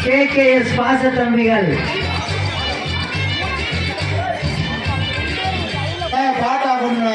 KKS பாச தம்பிகள் பாட்டா பண்ணுங்க.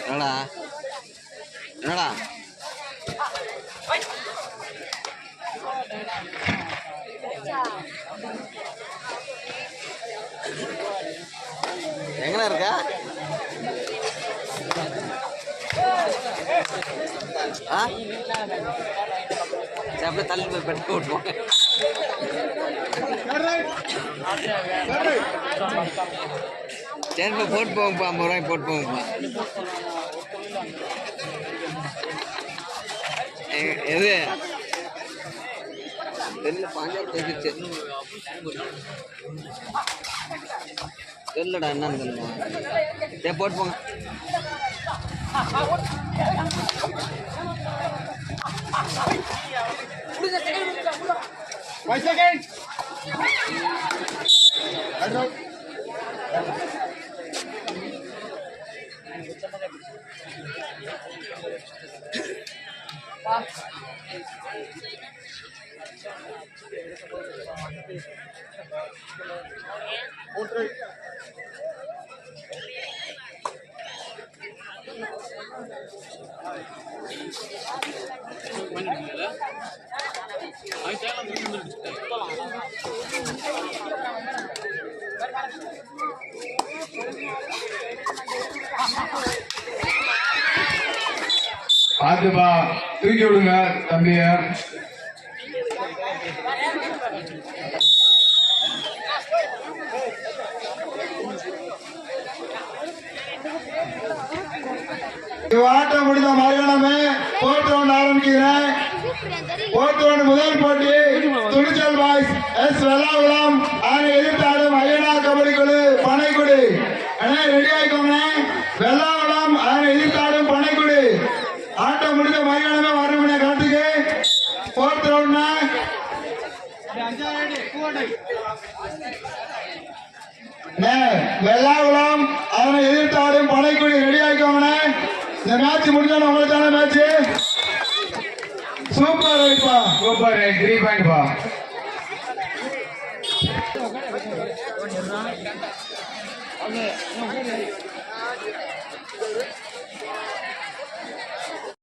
என்னடா என்னடா எங்கன இருக்க? அப்படியே தள்ளி போய் பெட்டு விட்டுருவோம். சரி போட்டு போங்கப்பா, 50 ரூபாய்க்கு போட்டு போங்கப்பா. எது தெரியல, பாஞ்சா தெரிஞ்சிச்சு தெரியலடா என்னன்னு தெரியல. சரி போட்டு போங்க. பாத்துப்பா, தூக்கி விடுங்க தம்பிய. ஆட்டம் முடிந்த மறுகணமே போட்டு ஒன்று ஆரம்பிக்கிறேன். போட்டு ஒன்று முதல் போட்டி துணிச்சல் பாய்ஸ் எஸ் வெள்ளாகுளம் அதை எதிர்த்தாடும் ஐயனா கபடி குழு பனைக்குடி. ரெடி ஆயிக்கோங்க. வெள்ளாகுளம் அதை எதிர்த்தாடும் பனைக்குடி. ஆட்டம் முடிந்த மறுகணமே வரணும் காட்டுக்கு. 4th ரவுண்ட் வெள்ளாகுளம் அதனை எதிர்த்தாடும் பனைக்குடி. ரெடி ஆயிக்கோங்க. இந்த மேட்ச் முடிஞ்சாலும் உங்களுக்கான மேட்ச். சூப்பர் ரைட்பா, சூப்பர் ரைட். 3 பாயிண்ட் பா.